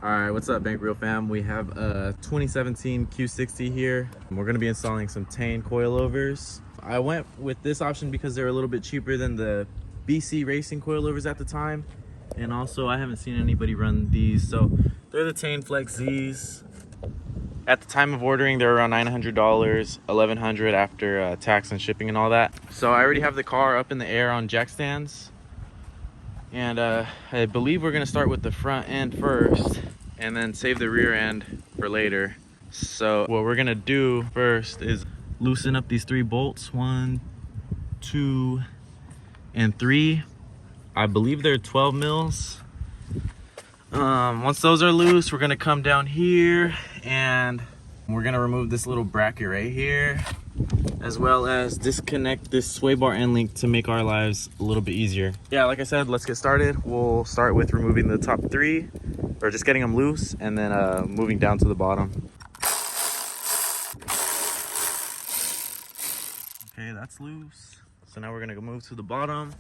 Alright, what's up, Bank Reel fam? We have a 2017 Q60 here. We're going to be installing some Tein coilovers. I went with this option because they're a little bit cheaper than the BC Racing coilovers at the time. And also, I haven't seen anybody run these. So, they're the Tein Flex Zs. At the time of ordering, they're around $900, $1,100 after tax and shipping and all that. So, I already have the car up in the air on jack stands. And I believe we're gonna start with the front end first and then save the rear end for later. So what we're gonna do first is loosen up these 3 bolts, 1, 2, and 3. I believe they're 12 mils. Once those are loose, we're gonna come down here and we're gonna remove this little bracket right here, as well as disconnect this sway bar end link to make our lives a little bit easier. Yeah, like I said, let's get started. We'll start with removing the top 3, or just getting them loose, and then moving down to the bottom. Okay, that's loose. So now we're gonna go move to the bottom.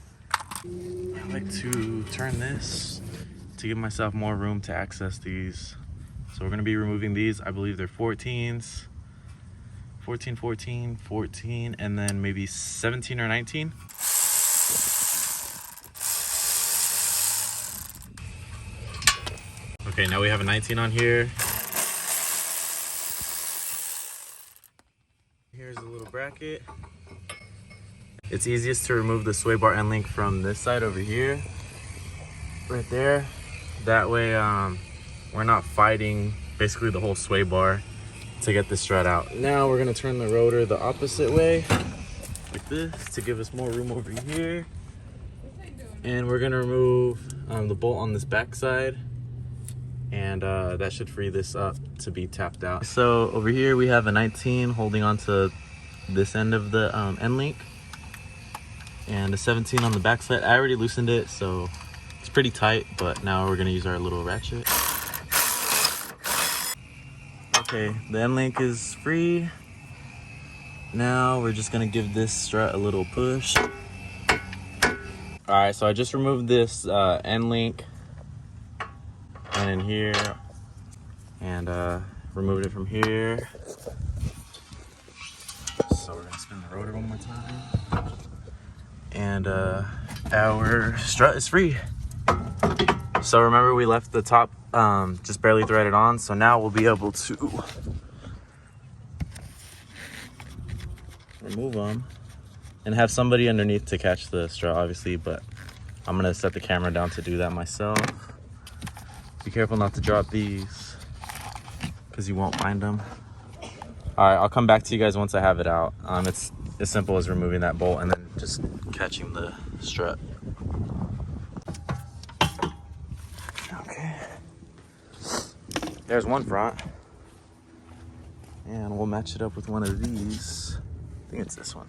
I like to turn this to give myself more room to access these. So we're gonna be removing these. I believe they're 14s. 14, 14, 14, and then maybe 17 or 19. Okay, now we have a 19 on here. Here's a little bracket. It's easiest to remove the sway bar end link from this side over here, right there. That way we're not fighting basically the whole sway bar to get this strut out. Now we're gonna turn the rotor the opposite way, like this, to give us more room over here. And we're gonna remove the bolt on this back side, and that should free this up to be tapped out. So over here we have a 19 holding on to this end of the end link, and a 17 on the back side. I already loosened it, so it's pretty tight, but now we're gonna use our little ratchet. Okay, the end link is free. Now we're just gonna give this strut a little push. All right, so I just removed this end link and in here, and removed it from here. So we're gonna spin the rotor one more time. And our strut is free. So remember, we left the top just barely threaded on, so now we'll be able to remove them and have somebody underneath to catch the strut, obviously, but I'm gonna set the camera down to do that myself. Be careful not to drop these because you won't find them. All right, I'll come back to you guys once I have it out. It's as simple as removing that bolt and then just catching the strut. There's one front, and we'll match it up with one of these. I think it's this one.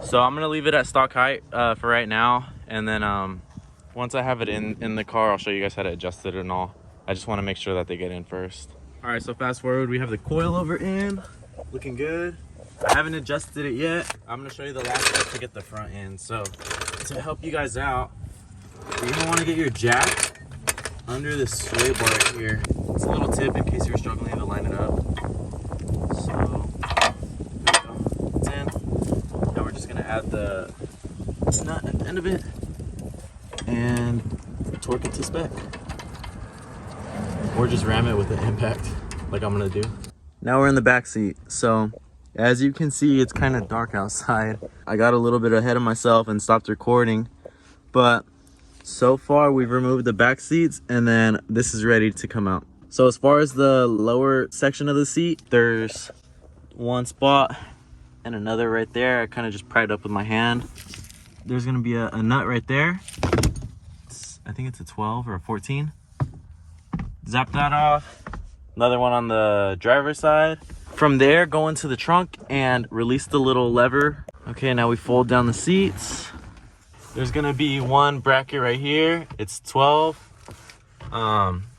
So I'm gonna leave it at stock height for right now, and then once I have it in the car, I'll show you guys how to adjust it and all. I just want to make sure that they get in first. All right, so fast forward, we have the coilover in, looking good. I haven't adjusted it yet. I'm gonna show you the last step to get the front in. So to help you guys out, you're gonna wanna get your jack under this sway bar right here. It's a little tip in case you're struggling to line it up. So there we go, it's in. Now we're just gonna add the nut at the end of it and torque it to spec. Or just ram it with the impact like I'm gonna do. Now we're in the back seat. So as you can see, it's kind of dark outside. I got a little bit ahead of myself and stopped recording, but so far we've removed the back seats and then this is ready to come out. So as far as the lower section of the seat, there's one spot and another right there. I kind of just pried up with my hand. There's gonna be a nut right there. I think it's a 12 or a 14. Zap that off. Another one on the driver's side. From there, go into the trunk and release the little lever. Okay, now we fold down the seats. There's gonna be one bracket right here. It's 12.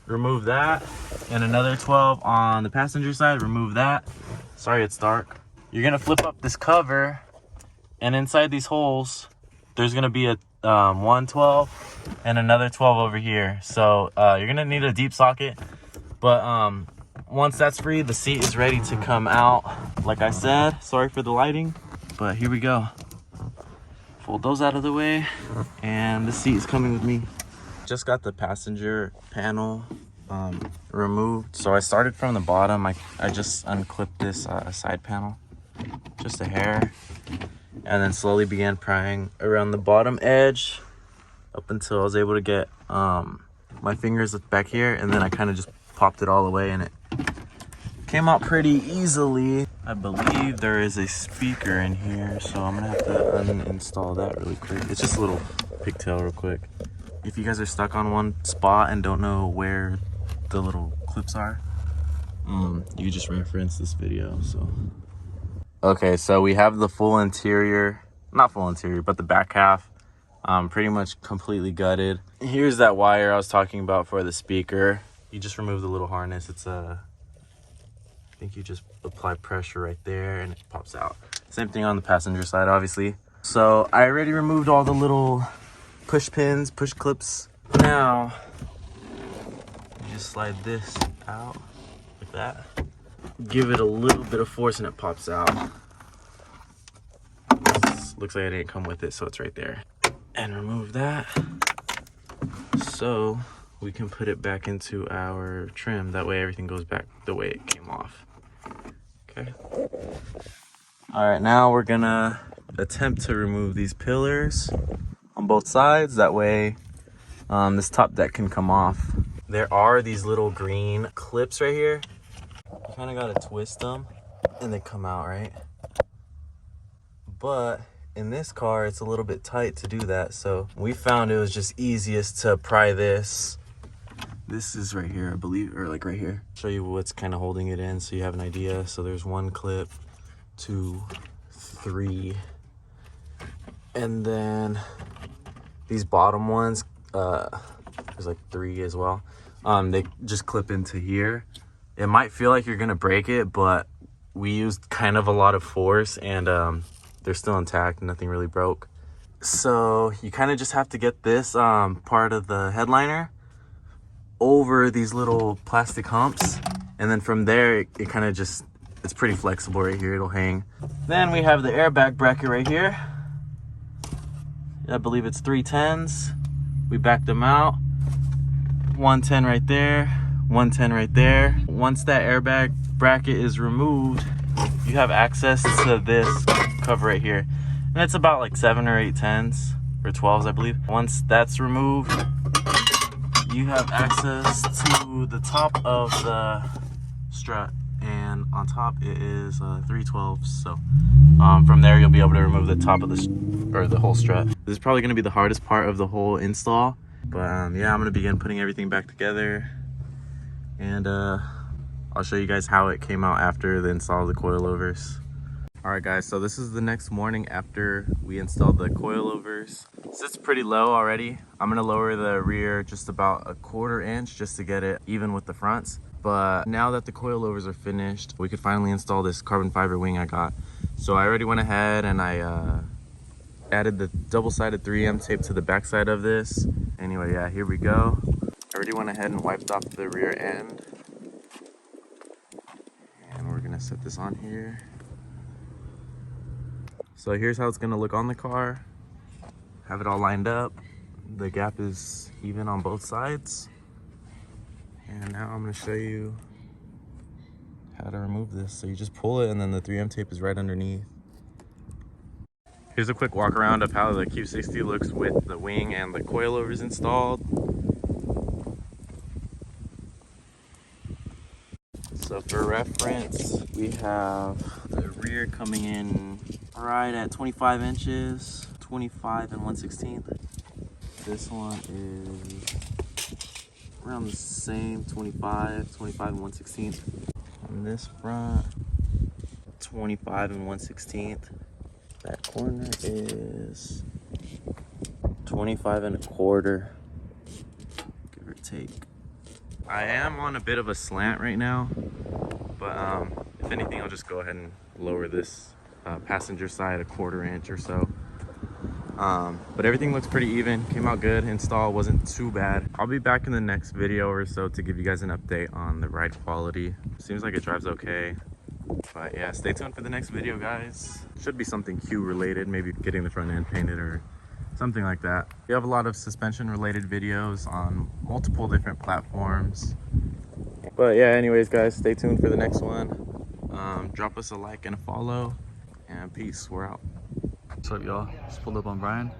Remove that. And another 12 on the passenger side. Remove that. Sorry, it's dark. You're gonna flip up this cover And inside these holes, there's gonna be a 112 and another 12 over here. So you're gonna need a deep socket. But once that's free, the seat is ready to come out. Like I said, sorry for the lighting, but here we go. Fold those out of the way, and the seat is coming with me. Just got the passenger panel removed. So I started from the bottom. I just unclipped this side panel, just a hair, and then slowly began prying around the bottom edge up until I was able to get my fingers back here, and then I kind of just popped it all away, and it came out pretty easily. I believe there is a speaker in here, so I'm gonna have to uninstall that really quick. It's just a little pigtail real quick. If you guys are stuck on one spot and don't know where the little clips are, you just reference this video. So okay, so we have the full interior, not full interior, but the back half pretty much completely gutted. Here's that wire I was talking about for the speaker. You just remove the little harness. It's I think you just apply pressure right there and it pops out. Same thing on the passenger side, obviously. So I already removed all the little push pins, push clips. Now you just slide this out like that. Give it a little bit of force and it pops out. Looks like it didn't come with it, so it's right there. And remove that, so we can put it back into our trim. That way everything goes back the way it came off. Okay. All right, now we're gonna attempt to remove these pillars on both sides. That way this top deck can come off. There are these little green clips right here. You kind of gotta twist them and they come out, right? But in this car, it's a little bit tight to do that. So we found it was just easiest to pry this. This is right here, I believe, or like right here. Show you what's kind of holding it in so you have an idea. So there's 1 clip, 2, 3. And then these bottom ones, there's like 3 as well. They just clip into here. It might feel like you're gonna break it, but we used kind of a lot of force, and they're still intact, nothing really broke. So you kind of just have to get this part of the headliner over these little plastic humps, and then from there it kind of just, it's pretty flexible right here, it'll hang. Then we have the airbag bracket right here. I believe it's 310s. We backed them out. 110 right there, 110 right there. Once that airbag bracket is removed, you have access to this cover right here, and it's about like 7 or 8 10s or 12s, I believe. Once that's removed, you have access to the top of the strut, and on top it is 3 12s. So from there you'll be able to remove the top of the whole strut. This is probably going to be the hardest part of the whole install, but yeah, I'm going to begin putting everything back together, and I'll show you guys how it came out after the install of the coilovers. All right guys, so this is the next morning after we installed the coilovers. So it's pretty low already. I'm gonna lower the rear just about 1/4 inch just to get it even with the fronts. But now that the coilovers are finished, we could finally install this carbon fiber wing I got. So I already went ahead and I added the double-sided 3M tape to the backside of this. Anyway, yeah, here we go. I already went ahead and wiped off the rear end. And we're gonna set this on here. So here's how it's gonna look on the car. Have it all lined up. The gap is even on both sides. And now I'm gonna show you how to remove this. So you just pull it and then the 3M tape is right underneath. Here's a quick walk around of how the Q60 looks with the wing and the coilovers installed. So for reference, we have the rear coming in right at 25 inches, 25 and 1/16. This one is around the same, 25 and 1/16. On this front, 25 and 1/16. That corner is 25 and 1/4, give or take. I am on a bit of a slant right now, but if anything, I'll just go ahead and lower this passenger side a 1/4 inch or so. But everything looks pretty even, came out good. Install wasn't too bad. I'll be back in the next video or so to give you guys an update on the ride quality. Seems like it drives okay. But yeah, stay tuned for the next video, guys. Should be something Q related, maybe getting the front end painted or something like that. We have a lot of suspension related videos on multiple different platforms. But yeah, anyways, guys, stay tuned for the next one. Drop us a like and a follow, and peace. We're out. What's up, y'all? Just pulled up on Brian.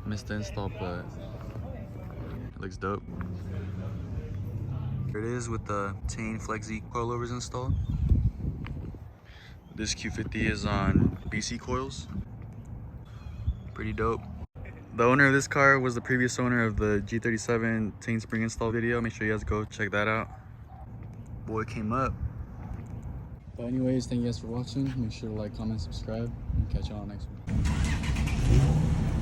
Missed the install, but it looks dope. Here it is with the Tein Flexi coilovers installed. This Q50 is on BC coils. Pretty dope. The owner of this car was the previous owner of the G37 Tein spring install video. Make sure you guys go check that out. Boy came up. But anyways, thank you guys for watching. Make sure to like, comment, subscribe, and catch y'all on the next one.